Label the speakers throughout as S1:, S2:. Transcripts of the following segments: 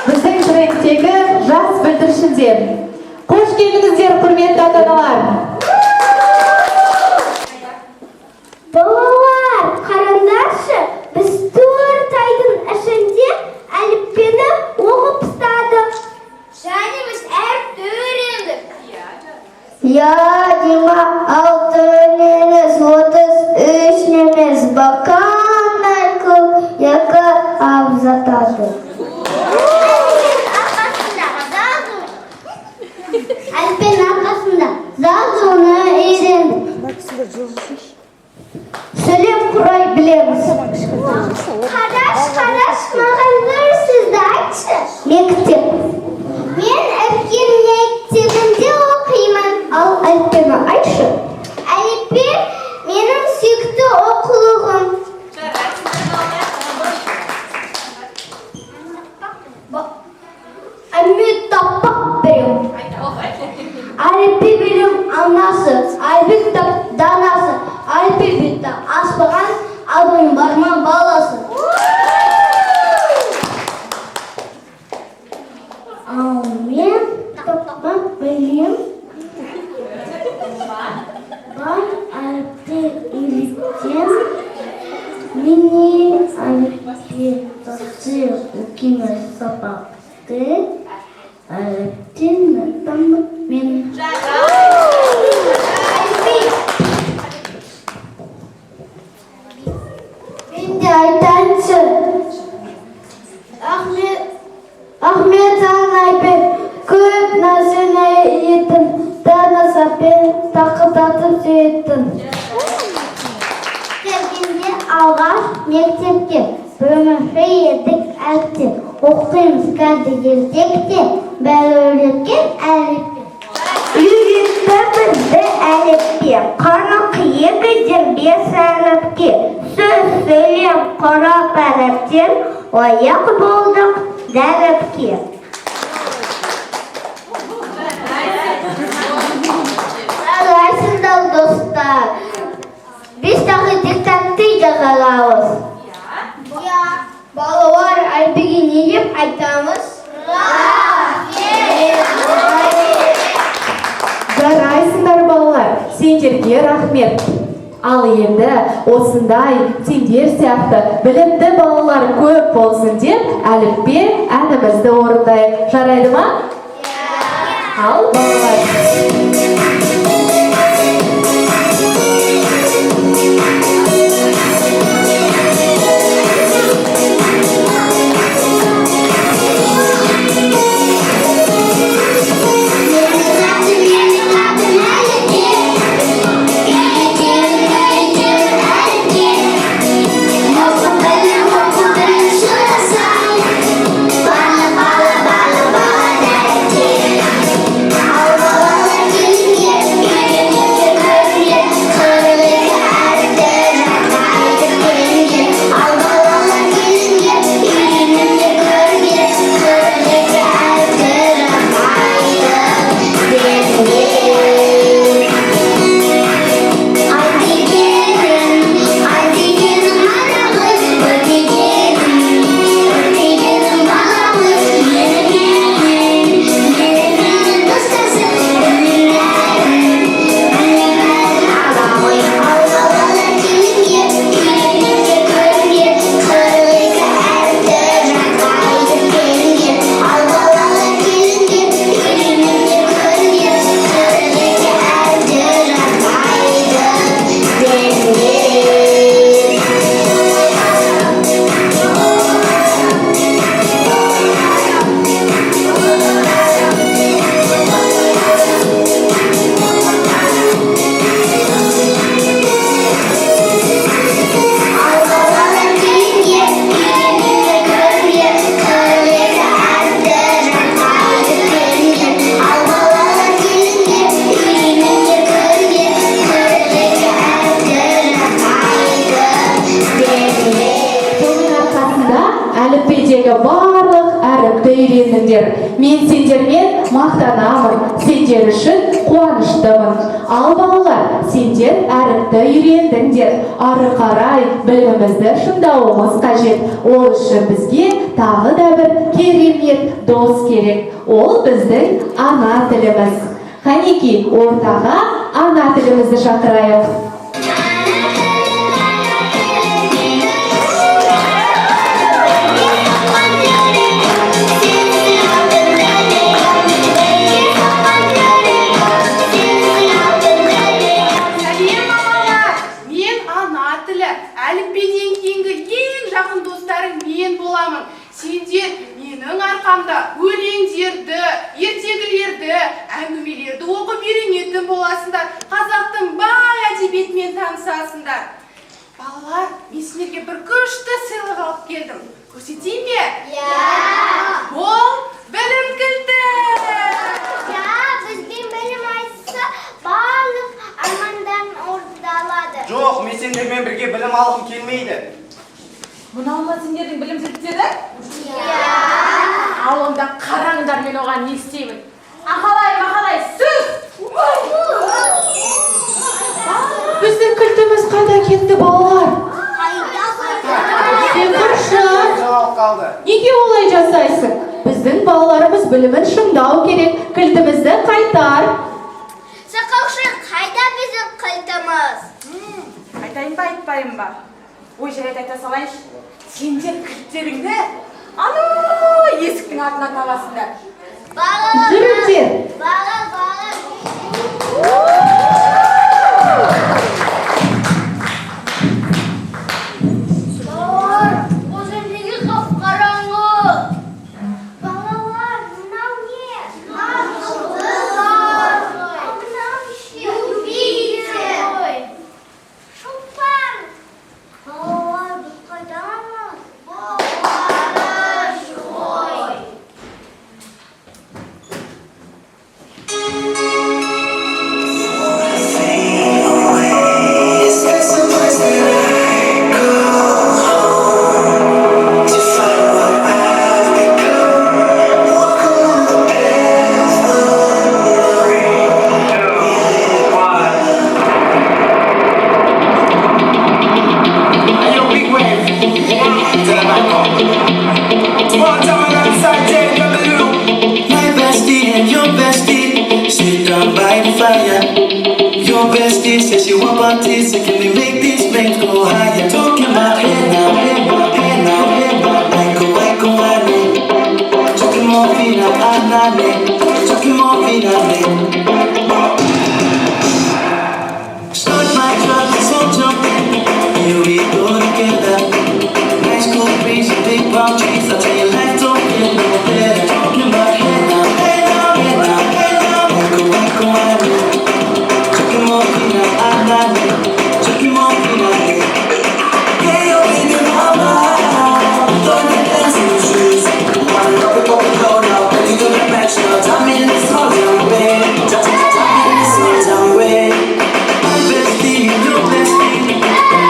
S1: Біздің тректегі жас бүлдіршіндер. Қош келдіңіздер, құрметті ата-аналар.
S2: Балалар, қараңдаршы, біз 4 айдың ішінде әліппені оқып ұстадық.
S3: Және біз әріпті үйрендік.
S2: Я, Дима, 6 немес, 33 немес, бақандай көп, екі абзатады. Әліппенің арқасында жазуны үйрендік. Сөйлеп құрай білеміз. Қараш, маған бір сөзді айтшы. Мектеп. Мен үлкен мектебінде оқимын. Ал әліппені айтшы. Әліппе менің сүйікті оқулығым. Әмме таппақ берем. Әліппе білім анасы, әліппе данасы, әліппе бетті аспаған адам барма баласы. Ал мен таппақ білем. Бар әліппе үйреттем. Мені әліппе тасы оқимын сабақты. Әліптен тамып мен. Мен де айтайыншы. Ахмет ағайбе көп нәрсені етін, танысапен тақылдатып сүйетін. Келгенде алғаш мектепке бөлмеше едік әліпте. Оқимыз қазір ертекте, бәрі үйреткен әліппе. Үйретті бізді әліппе, қанық екіден 5 әліпке. Сөз сөйлем құрап әліптен, ояқ болдық дәріпке. Қалайсыздар достар? Біз тағы диктантты жазалауыз. Балалар, әліппеге не деп айтамыз?
S1: Жарайсыңдар балалар, сендерге рахмет. Ал енді осындай сендер сияқты білімді балалар көп болсын деп әліппе әнімізді орындайық. Жарайды ма? Ал балалар. әліппедегі барлық әріпті үйрендіңдер. Мен сендермен мақтанамын, сендер үшін қуаныштымын. Ал балалар, сендер әріпті үйрендіңдер. Ары қарай білімімізді шыңдауымыз қажет. Ол үшін бізге тағы да бір керемет дос керек. Ол біздің ана тіліміз. Қанеки, ортаға ана тілімізді шақырайық.
S4: Әліппеден кейінгі ең жақын достарың мен боламын. Сендер менің арқамда өлеңдерді, ертегілерді, әңгімелерді оқып үйренетін боласыңдар. Қазақтың бай әдебиетімен танысасыңдар. Балалар, мен сендерге бір күшті сыйлық алып келдім. Көрсетейін бе? Бұл білім кілті.
S2: Бізбен білім айтса, барлық армандан орындалады.
S5: Жоқ, мен сендермен бірге білім алғым келмейді.
S4: Мынау ма сендердің білім кілттері? Ал онда қараңдар, мен оған не істеймін? Ақалай, сөз!
S1: Біздің кілтіміз қайда кетті, балалар? Сен қаршы.
S5: Жоғалып қалды.
S1: Неге олай жасайсың? Біздің балаларымыз білімін шыңдау керек. Кілтімізді қайтар.
S2: Сақаушы, қайда біздің кілтіміз?
S4: Айтайын ба, айтпайын ба? Ой, жарайды айта салайыншы. Сендер кілттеріңді есіктің артына табасыңдар.
S1: Жүріңдер.
S2: Бала. Осы неге қап-қараңғы? Балалар, мынау не? Юпитер. Шолпан. Балалар, біз қайдамыз?
S6: Says you want parties, so can we make these flames go higher? Talking about hey now, like a talking more fina, talking more fina, start my truck, it's all jumping. Here we go together. Nice cool breeze, big palm trees. I tell you, life don't get no better. Talking about hey now, like a talking more fina, talking more fina. Yeah, you're in your mama. Don't you dance in the shoes? Wanna rock it, low now, ready to the match now. Time in this small town way. Time in this small town way. My bestie, your bestie.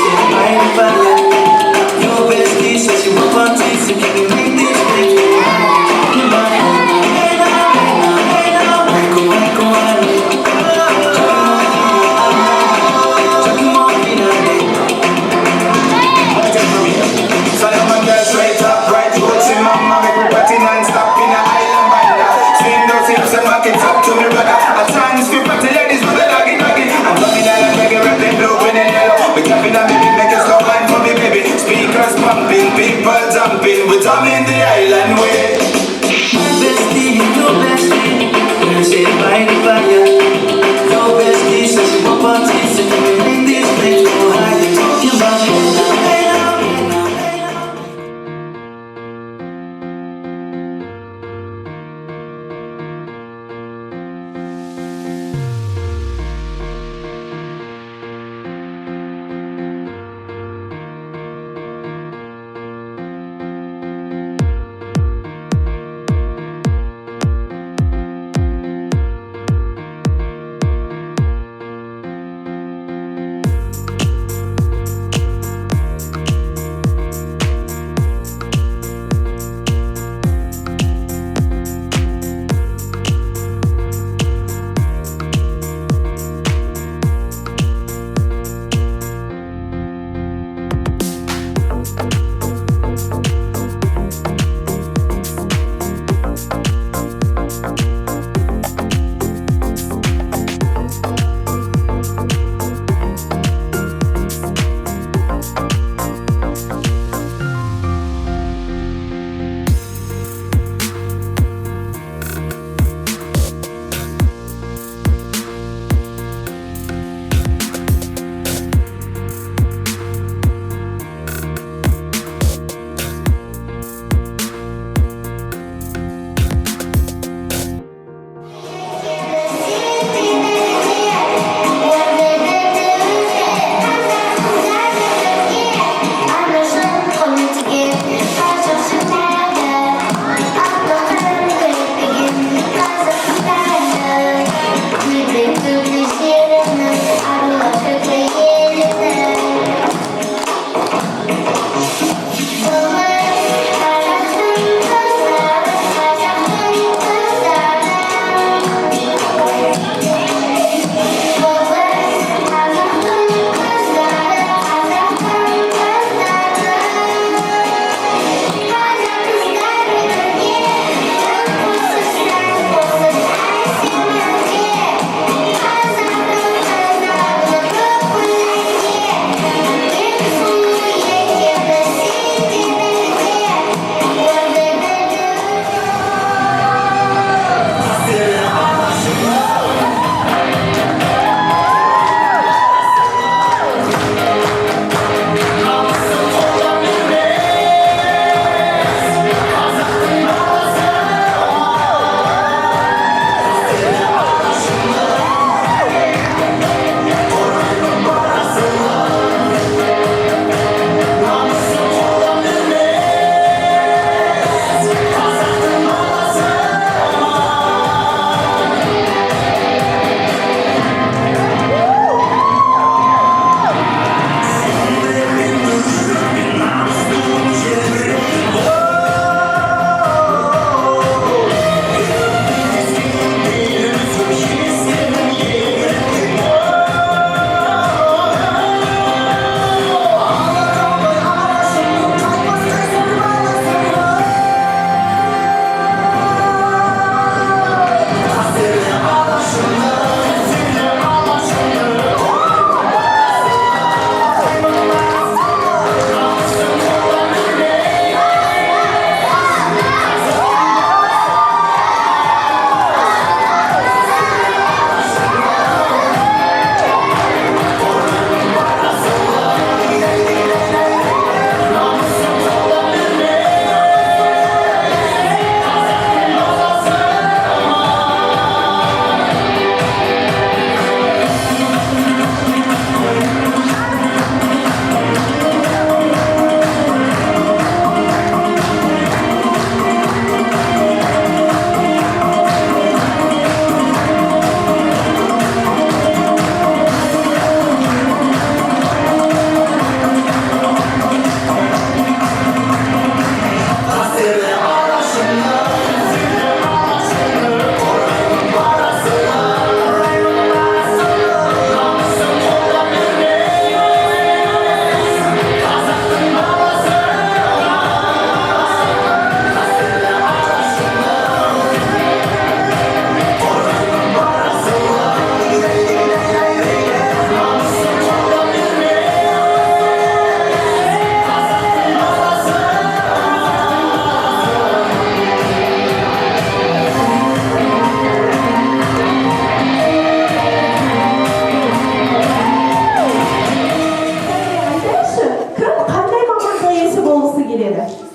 S6: Say by the fire. Your bestie says you want parties, so can we make this place go high? Talking about hey now, like a people jumping, we're in the island way. My bestie, your bestie, we're sitting by the fire. Your bestie says you want parties, so can we make this place go higher? Talking about hey now.
S1: келеді.